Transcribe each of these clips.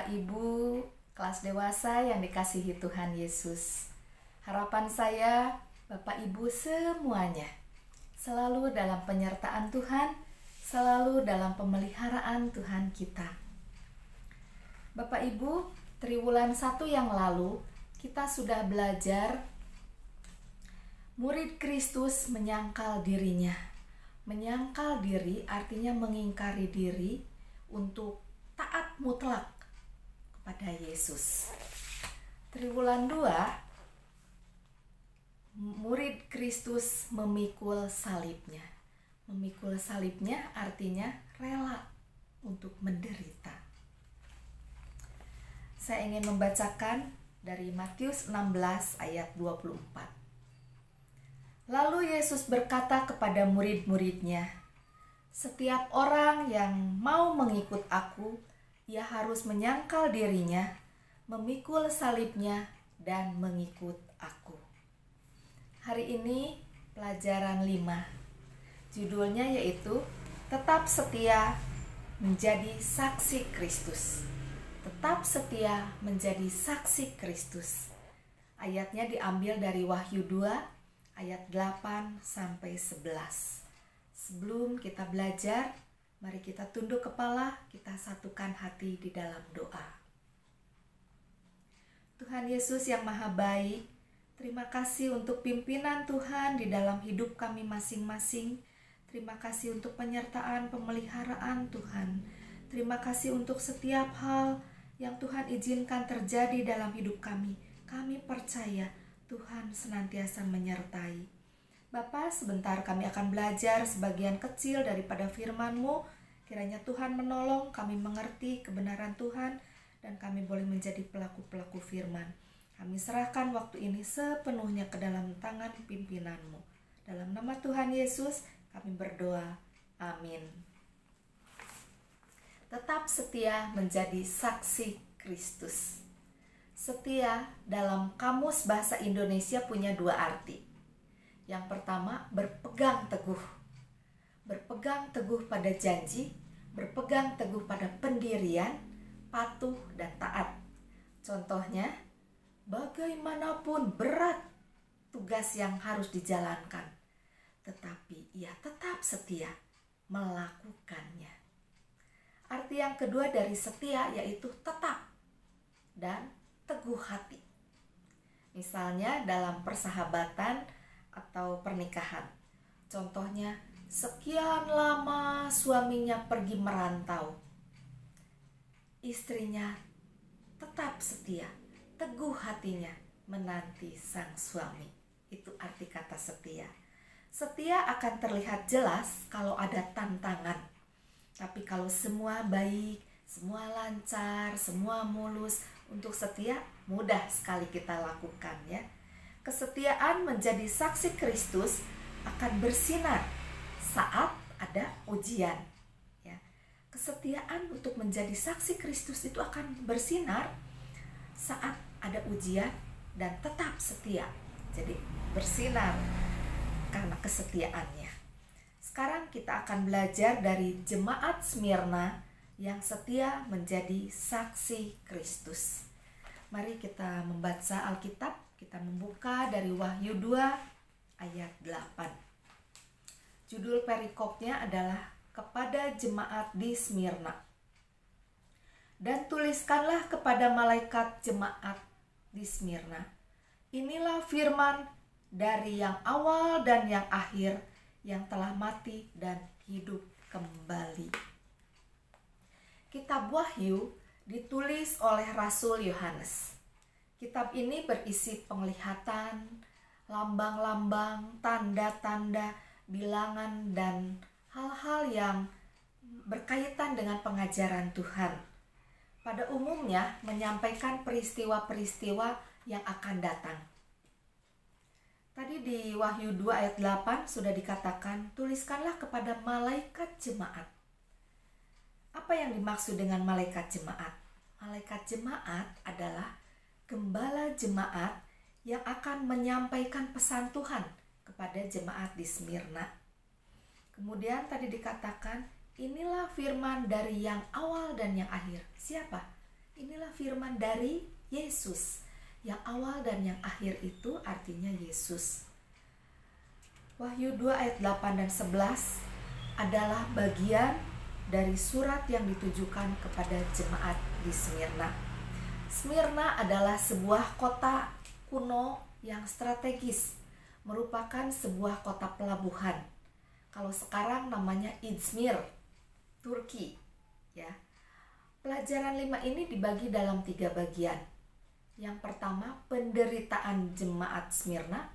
Bapak Ibu kelas dewasa yang dikasihi Tuhan Yesus. Harapan saya Bapak Ibu semuanya selalu dalam penyertaan Tuhan, selalu dalam pemeliharaan Tuhan kita. Bapak Ibu, triwulan 1 yang lalu kita sudah belajar murid Kristus menyangkal dirinya. Menyangkal diri artinya mengingkari diri untuk taat mutlak kepada Yesus. Triwulan 2, murid Kristus memikul salibnya. Memikul salibnya artinya rela untuk menderita. Saya ingin membacakan dari Matius 16 ayat 24. Lalu Yesus berkata kepada murid-muridnya, "Setiap orang yang mau mengikut aku, ia harus menyangkal dirinya, memikul salibnya, dan mengikut aku." Hari ini pelajaran 5. Judulnya yaitu Tetap Setia Menjadi Saksi Kristus. Tetap setia menjadi saksi Kristus. Ayatnya diambil dari Wahyu 2 ayat 8 sampai 11. Sebelum kita belajar, mari kita tunduk kepala, kita satukan hati di dalam doa. Tuhan Yesus yang Maha Baik, terima kasih untuk pimpinan Tuhan di dalam hidup kami masing-masing. Terima kasih untuk penyertaan pemeliharaan Tuhan. Terima kasih untuk setiap hal yang Tuhan izinkan terjadi dalam hidup kami. Kami percaya Tuhan senantiasa menyertai. Bapa, sebentar kami akan belajar sebagian kecil daripada firman-Mu. Kiranya Tuhan menolong kami mengerti kebenaran Tuhan dan kami boleh menjadi pelaku-pelaku firman. Kami serahkan waktu ini sepenuhnya ke dalam tangan pimpinan-Mu. Dalam nama Tuhan Yesus kami berdoa. Amin. Tetap setia menjadi saksi Kristus. Setia dalam Kamus Bahasa Indonesia punya 2 arti. Yang pertama, berpegang teguh. Berpegang teguh pada janji, berpegang teguh pada pendirian, patuh dan taat. Contohnya, bagaimanapun berat tugas yang harus dijalankan, tetapi ia tetap setia melakukannya. Arti yang kedua dari setia yaitu tetap dan teguh hati. Misalnya dalam persahabatan atau pernikahan. Contohnya, sekian lama suaminya pergi merantau. Istrinya tetap setia, teguh hatinya menanti sang suami. Itu arti kata setia. Setia akan terlihat jelas kalau ada tantangan. Tapi kalau semua baik, semua lancar, semua mulus, untuk setia mudah sekali kita lakukan ya. Kesetiaan menjadi saksi Kristus akan bersinar saat ada ujian ya. Kesetiaan untuk menjadi saksi Kristus itu akan bersinar saat ada ujian dan tetap setia. Jadi bersinar karena kesetiaannya. Sekarang kita akan belajar dari jemaat Smyrna yang setia menjadi saksi Kristus. Mari kita membaca Alkitab, kita membuka dari Wahyu 2 ayat 8. Judul perikopnya adalah kepada jemaat di Smyrna. Dan tuliskanlah kepada malaikat jemaat di Smyrna. Inilah firman dari yang awal dan yang akhir, yang telah mati dan hidup kembali. Kitab Wahyu ditulis oleh Rasul Yohanes. Kitab ini berisi penglihatan, lambang-lambang, tanda-tanda, bilangan, dan hal-hal yang berkaitan dengan pengajaran Tuhan. Pada umumnya menyampaikan peristiwa-peristiwa yang akan datang. Tadi di Wahyu 2 ayat 8 sudah dikatakan, tuliskanlah kepada malaikat jemaat. Apa yang dimaksud dengan malaikat jemaat? Malaikat jemaat adalah gembala jemaat yang akan menyampaikan pesan Tuhan kepada jemaat di Smyrna. Kemudian tadi dikatakan, inilah firman dari yang awal dan yang akhir. Siapa? Inilah firman dari Yesus. Yang awal dan yang akhir itu artinya Yesus. Wahyu 2 ayat 8 dan 11 adalah bagian dari surat yang ditujukan kepada jemaat di Smyrna. Smyrna adalah sebuah kota kuno yang strategis, merupakan sebuah kota pelabuhan. Kalau sekarang namanya Izmir, Turki, ya. Pelajaran 5 ini dibagi dalam 3 bagian. Yang pertama, penderitaan jemaat Smyrna.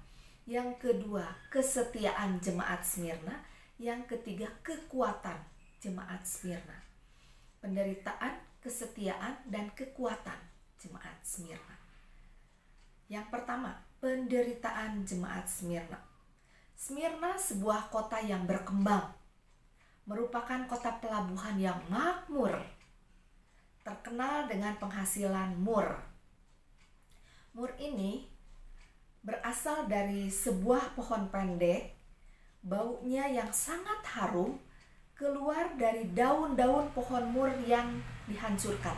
Yang kedua, kesetiaan jemaat Smyrna. Yang ketiga, kekuatan jemaat Smyrna. Penderitaan, kesetiaan, dan kekuatan jemaat Smyrna. Yang pertama, penderitaan jemaat Smyrna. Smyrna sebuah kota yang berkembang, merupakan kota pelabuhan yang makmur, terkenal dengan penghasilan mur. Mur ini berasal dari sebuah pohon pendek, baunya yang sangat harum, keluar dari daun-daun pohon mur yang dihancurkan.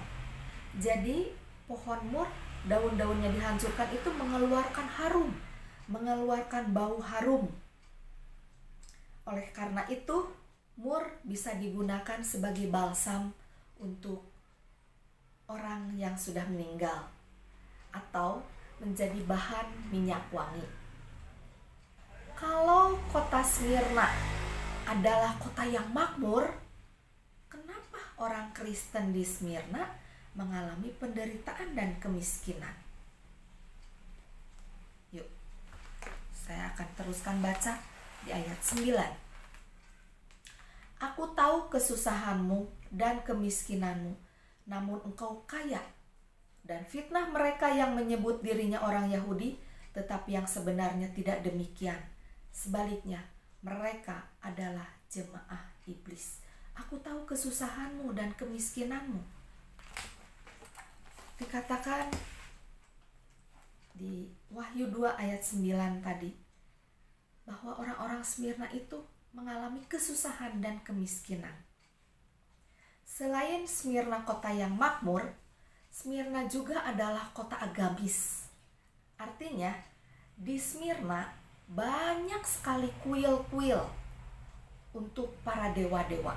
Jadi pohon mur, daun-daunnya dihancurkan itu mengeluarkan harum, mengeluarkan bau harum. Oleh karena itu, mur bisa digunakan sebagai balsam untuk orang yang sudah meninggal atau menjadi bahan minyak wangi. Kalau kota Smyrna adalah kota yang makmur, kenapa orang Kristen di Smyrna mengalami penderitaan dan kemiskinan? Yuk, saya akan teruskan baca di ayat 9. Aku tahu kesusahanmu dan kemiskinanmu, namun engkau kaya. Dan fitnah mereka yang menyebut dirinya orang Yahudi, tetapi yang sebenarnya tidak demikian. Sebaliknya, mereka adalah jemaah iblis. Aku tahu kesusahanmu dan kemiskinanmu. Dikatakan di Wahyu 2 ayat 9 tadi, bahwa orang-orang Smyrna itu mengalami kesusahan dan kemiskinan. Selain Smyrna kota yang makmur, Smyrna juga adalah kota agamis. Artinya, di Smyrna banyak sekali kuil-kuil untuk para dewa-dewa.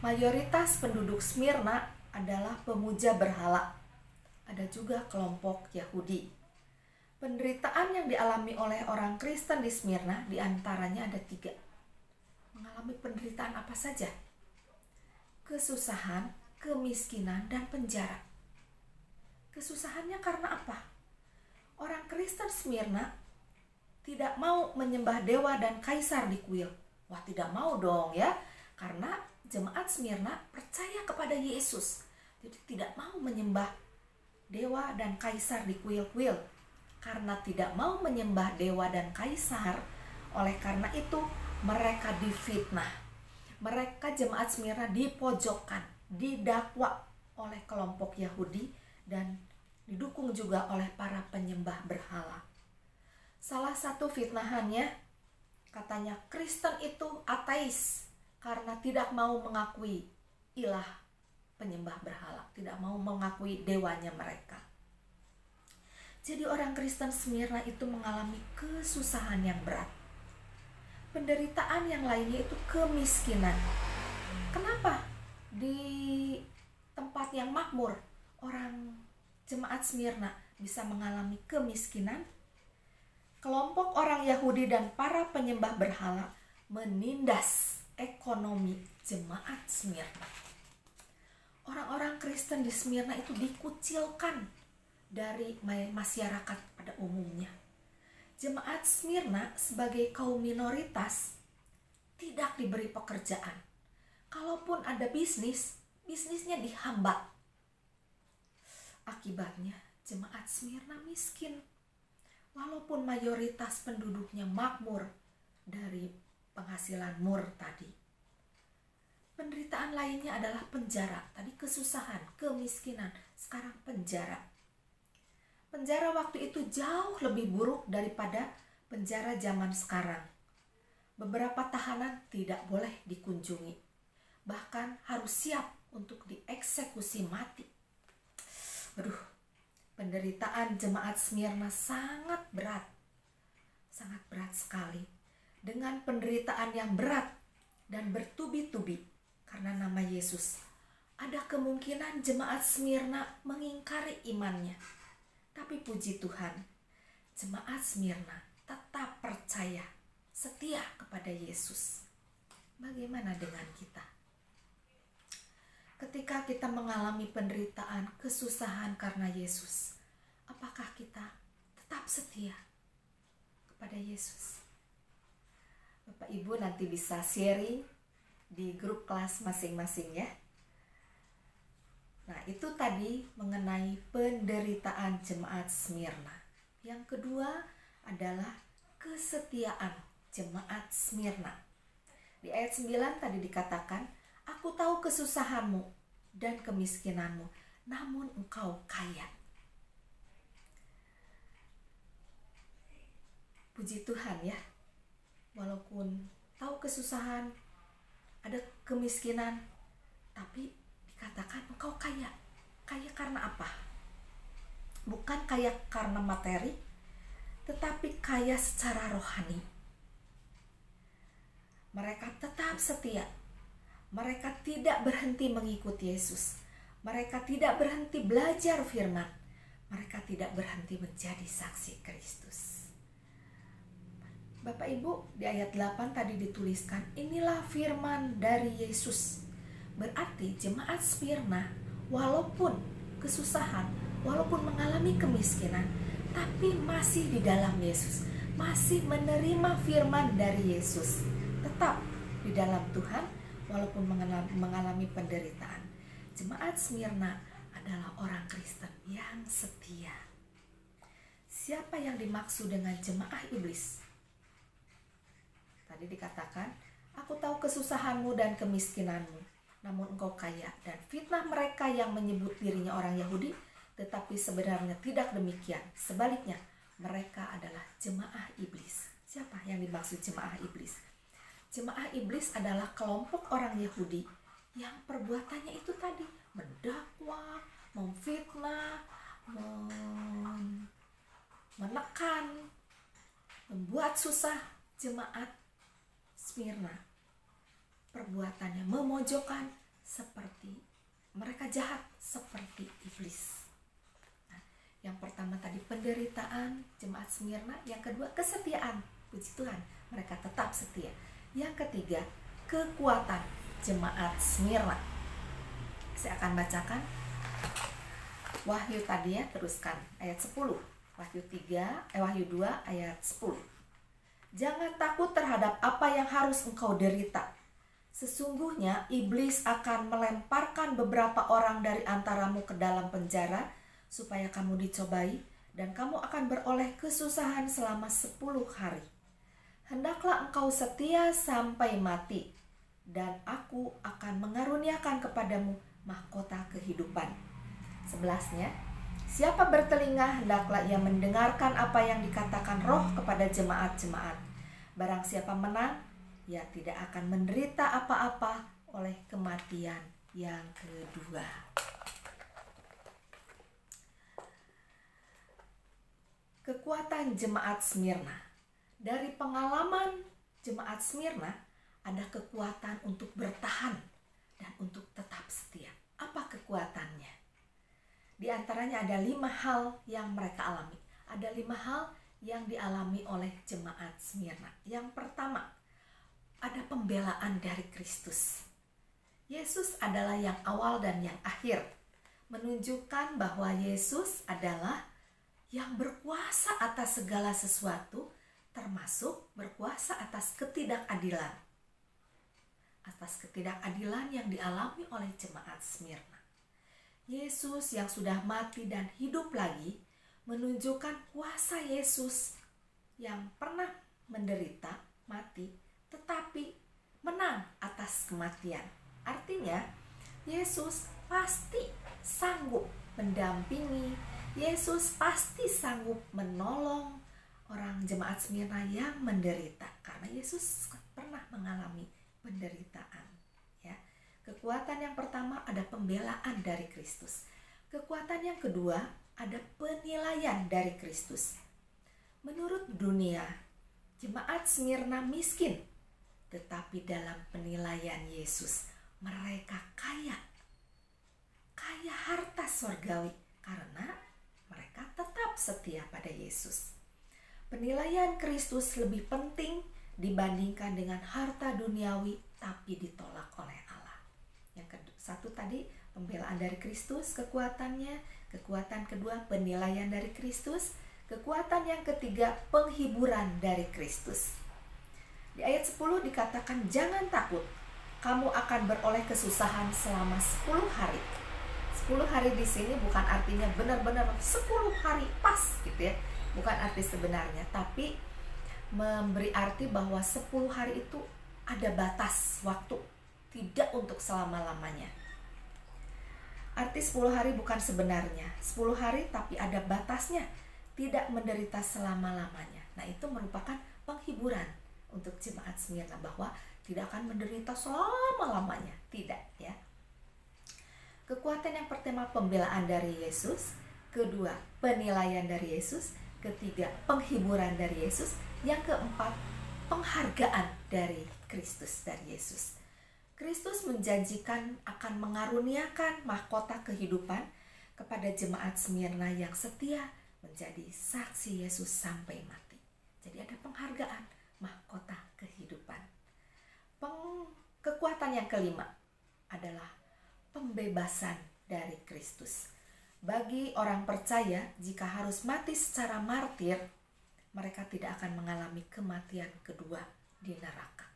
Mayoritas penduduk Smyrna adalah pemuja berhala. Ada juga kelompok Yahudi. Penderitaan yang dialami oleh orang Kristen di Smyrna diantaranya ada 3. Mengalami penderitaan apa saja? Kesusahan, kemiskinan, dan penjara. Kesusahannya karena apa? Orang Kristen Smyrna tidak mau menyembah dewa dan kaisar di kuil. Wah, tidak mau dong ya, karena jemaat Smyrna percaya kepada Yesus. Jadi tidak mau menyembah dewa dan kaisar di kuil-kuil. Karena tidak mau menyembah dewa dan kaisar, oleh karena itu mereka difitnah. Mereka jemaat Smyrna dipojokkan, didakwa oleh kelompok Yahudi dan didukung juga oleh para penyembah berhala. Salah satu fitnahannya, katanya Kristen itu ateis karena tidak mau mengakui ilah penyembah berhala, tidak mau mengakui dewanya mereka. Jadi orang Kristen Smyrna itu mengalami kesusahan yang berat. Penderitaan yang lainnya itu kemiskinan. Kenapa di tempat yang makmur orang jemaat Smyrna bisa mengalami kemiskinan? Kelompok orang Yahudi dan para penyembah berhala menindas ekonomi jemaat Smyrna. Orang-orang Kristen di Smyrna itu dikucilkan dari masyarakat pada umumnya. Jemaat Smyrna sebagai kaum minoritas tidak diberi pekerjaan. Kalaupun ada bisnisnya dihambat. Akibatnya jemaat Smyrna miskin. Walaupun mayoritas penduduknya makmur dari penghasilan mur tadi. Penderitaan lainnya adalah penjara. Tadi kesusahan, kemiskinan, sekarang penjara. Penjara waktu itu jauh lebih buruk daripada penjara zaman sekarang. Beberapa tahanan tidak boleh dikunjungi. Bahkan harus siap untuk dieksekusi mati. Aduh, penderitaan jemaat Smyrna sangat berat sekali. Dengan penderitaan yang berat dan bertubi-tubi karena nama Yesus, ada kemungkinan jemaat Smyrna mengingkari imannya. Tapi puji Tuhan, jemaat Smyrna tetap percaya, setia kepada Yesus. Bagaimana dengan kita? Ketika kita mengalami penderitaan, kesusahan karena Yesus, apakah kita tetap setia kepada Yesus? Bapak Ibu nanti bisa sharing di grup kelas masing-masing ya. Nah, itu tadi mengenai penderitaan jemaat Smyrna. Yang kedua adalah kesetiaan jemaat Smyrna. Di ayat 9 tadi dikatakan, aku tahu kesusahanmu dan kemiskinanmu, namun engkau kaya. Puji Tuhan ya, walaupun tahu kesusahan, ada kemiskinan, tapi dikatakan engkau kaya. Kaya karena apa? Bukan kaya karena materi, tetapi kaya secara rohani. Mereka tetap setia. Mereka tidak berhenti mengikuti Yesus. Mereka tidak berhenti belajar firman. Mereka tidak berhenti menjadi saksi Kristus. Bapak Ibu, di ayat 8 tadi dituliskan, inilah firman dari Yesus. Berarti jemaat Smyrna walaupun kesusahan, walaupun mengalami kemiskinan, tapi masih di dalam Yesus, masih menerima firman dari Yesus, tetap di dalam Tuhan walaupun mengalami penderitaan. Jemaat Smyrna adalah orang Kristen yang setia. Siapa yang dimaksud dengan jemaah iblis? Tadi dikatakan, aku tahu kesusahanmu dan kemiskinanmu, namun engkau kaya. Dan fitnah mereka yang menyebut dirinya orang Yahudi, tetapi sebenarnya tidak demikian. Sebaliknya, mereka adalah jemaah iblis. Siapa yang dimaksud jemaah iblis? Jemaah iblis adalah kelompok orang Yahudi yang perbuatannya itu tadi, mendakwa, memfitnah, menekan, membuat susah jemaat Smyrna. Perbuatannya memojokkan, seperti mereka jahat seperti iblis. Nah, yang pertama tadi penderitaan jemaat Smyrna, yang kedua kesetiaan. Puji Tuhan, mereka tetap setia. Yang ketiga, kekuatan jemaat Smyrna. Saya akan bacakan Wahyu tadi ya, teruskan ayat 10. Wahyu 2 ayat 10. Jangan takut terhadap apa yang harus engkau derita. Sesungguhnya iblis akan melemparkan beberapa orang dari antaramu ke dalam penjara supaya kamu dicobai, dan kamu akan beroleh kesusahan selama 10 hari. Hendaklah engkau setia sampai mati, dan aku akan mengaruniakan kepadamu mahkota kehidupan. 11-nya, siapa bertelinga hendaklah ia mendengarkan apa yang dikatakan Roh kepada jemaat-jemaat. Barang siapa menang, ia tidak akan menderita apa-apa oleh kematian yang kedua. Kekuatan jemaat Smyrna. Dari pengalaman jemaat Smyrna, ada kekuatan untuk bertahan dan untuk tetap setia. Apa kekuatannya? Di antaranya ada 5 hal yang mereka alami. Ada 5 hal yang dialami oleh jemaat Smyrna. Yang pertama, ada pembelaan dari Kristus. Yesus adalah yang awal dan yang akhir, menunjukkan bahwa Yesus adalah yang berkuasa atas segala sesuatu, termasuk berkuasa atas ketidakadilan. Atas ketidakadilan yang dialami oleh jemaat Smyrna. Yesus yang sudah mati dan hidup lagi menunjukkan kuasa Yesus yang pernah menderita, mati, tetapi menang atas kematian. Artinya, Yesus pasti sanggup mendampingi, Yesus pasti sanggup menolong orang jemaat Smyrna yang menderita, karena Yesus pernah mengalami penderitaan. Ya. Kekuatan yang pertama ada pembelaan dari Kristus. Kekuatan yang kedua ada penilaian dari Kristus. Menurut dunia, jemaat Smyrna miskin, tetapi dalam penilaian Yesus mereka kaya harta sorgawi karena mereka tetap setia pada Yesus. Penilaian Kristus lebih penting dibandingkan dengan harta duniawi, tapi ditolak oleh Allah. Yang satu tadi pembelaan dari Kristus, kekuatannya. Kekuatan kedua penilaian dari Kristus. Kekuatan yang ketiga penghiburan dari Kristus. Di ayat 10 dikatakan, jangan takut, kamu akan beroleh kesusahan selama 10 hari. 10 hari di sini bukan artinya benar-benar 10 hari pas gitu ya. Bukan arti sebenarnya, tapi memberi arti bahwa 10 hari itu ada batas waktu, tidak untuk selama-lamanya. Arti 10 hari bukan sebenarnya 10 hari, tapi ada batasnya, tidak menderita selama-lamanya. Nah, itu merupakan penghiburan untuk jemaat Smyrna bahwa tidak akan menderita selama-lamanya, tidak ya. Kekuatan yang pertama pembelaan dari Yesus, kedua penilaian dari Yesus, ketiga penghiburan dari Yesus, yang keempat penghargaan dari Kristus, dari Yesus. Kristus menjanjikan akan mengaruniakan mahkota kehidupan kepada jemaat Smyrna yang setia menjadi saksi Yesus sampai mati. Jadi ada penghargaan, mahkota kehidupan. Kekuatan yang kelima adalah pembebasan dari Kristus. Bagi orang percaya, jika harus mati secara martir, mereka tidak akan mengalami kematian kedua di neraka.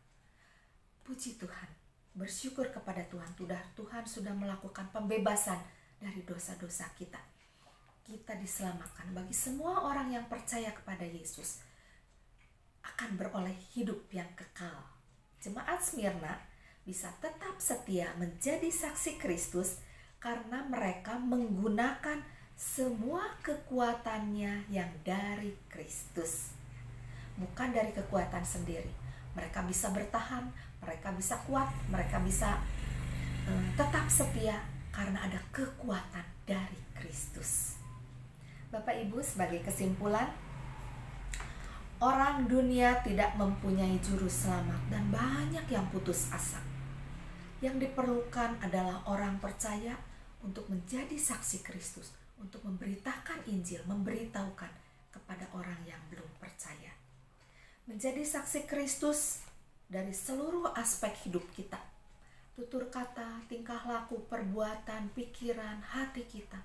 Puji Tuhan, bersyukur kepada Tuhan sudah melakukan pembebasan dari dosa-dosa kita. Kita diselamatkan. Bagi semua orang yang percaya kepada Yesus akan beroleh hidup yang kekal. Jemaat Smyrna bisa tetap setia menjadi saksi Kristus karena mereka menggunakan semua kekuatannya yang dari Kristus, bukan dari kekuatan sendiri. Mereka bisa bertahan, mereka bisa kuat, mereka bisa tetap setia karena ada kekuatan dari Kristus. Bapak Ibu, sebagai kesimpulan, orang dunia tidak mempunyai juru selamat dan banyak yang putus asa. Yang diperlukan adalah orang percaya untuk menjadi saksi Kristus, untuk memberitakan Injil, memberitahukan kepada orang yang belum percaya. Menjadi saksi Kristus dari seluruh aspek hidup kita. Tutur kata, tingkah laku, perbuatan, pikiran, hati kita.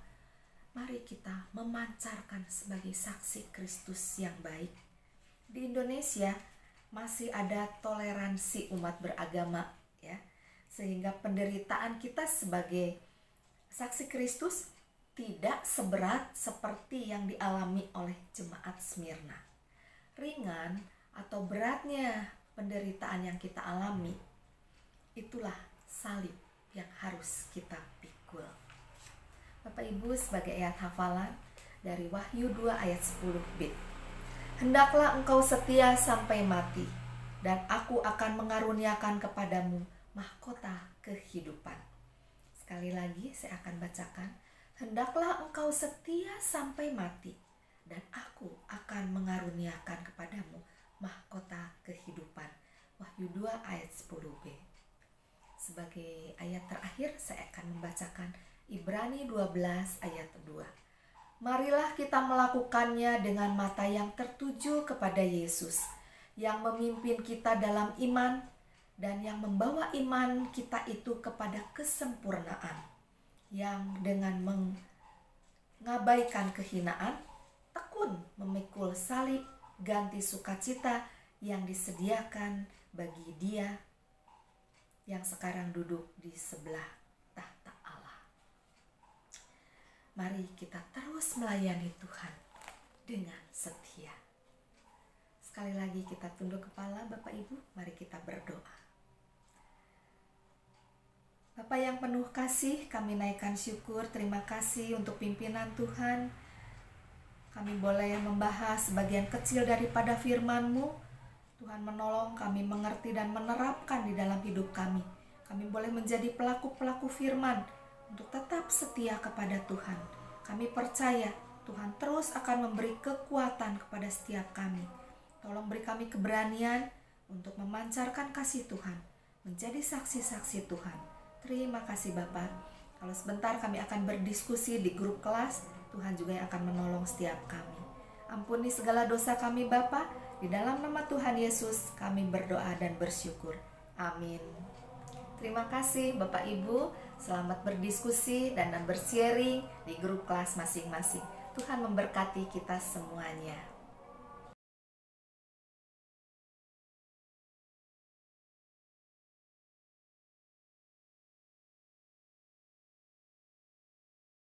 Mari kita memancarkan sebagai saksi Kristus yang baik. Di Indonesia masih ada toleransi umat beragama ya. Sehingga penderitaan kita sebagai saksi Kristus tidak seberat seperti yang dialami oleh jemaat Smyrna. Ringan atau beratnya penderitaan yang kita alami, itulah salib yang harus kita pikul. Bapak Ibu, sebagai ayat hafalan dari Wahyu 2 ayat 10b. Hendaklah engkau setia sampai mati, dan aku akan mengaruniakan kepadamu mahkota kehidupan. Sekali lagi saya akan bacakan. Hendaklah engkau setia sampai mati, dan aku akan mengaruniakan kepadamu mahkota kehidupan. Wahyu 2 ayat 10b. Sebagai ayat terakhir saya akan membacakan Ibrani 12 ayat 2. Marilah kita melakukannya dengan mata yang tertuju kepada Yesus, yang memimpin kita dalam iman dan yang membawa iman kita itu kepada kesempurnaan, yang dengan mengabaikan kehinaan, tekun memikul salib, ganti sukacita yang disediakan bagi Dia yang sekarang duduk di sebelah tahta Allah. Mari kita terus melayani Tuhan dengan setia. Sekali lagi kita tunduk kepala Bapak Ibu, mari kita berdoa. Bapa yang penuh kasih, kami naikkan syukur, terima kasih untuk pimpinan Tuhan. Kami boleh membahas sebagian kecil daripada firman-Mu. Tuhan menolong kami mengerti dan menerapkan di dalam hidup kami. Kami boleh menjadi pelaku-pelaku firman, untuk tetap setia kepada Tuhan. Kami percaya Tuhan terus akan memberi kekuatan kepada setiap kami. Tolong beri kami keberanian untuk memancarkan kasih Tuhan, menjadi saksi-saksi Tuhan. Terima kasih Bapak. Kalau sebentar kami akan berdiskusi di grup kelas, Tuhan juga yang akan menolong setiap kami. Ampuni segala dosa kami Bapa. Di dalam nama Tuhan Yesus kami berdoa dan bersyukur. Amin. Terima kasih Bapak Ibu. Selamat berdiskusi dan bersharing di grup kelas masing-masing. Tuhan memberkati kita semuanya.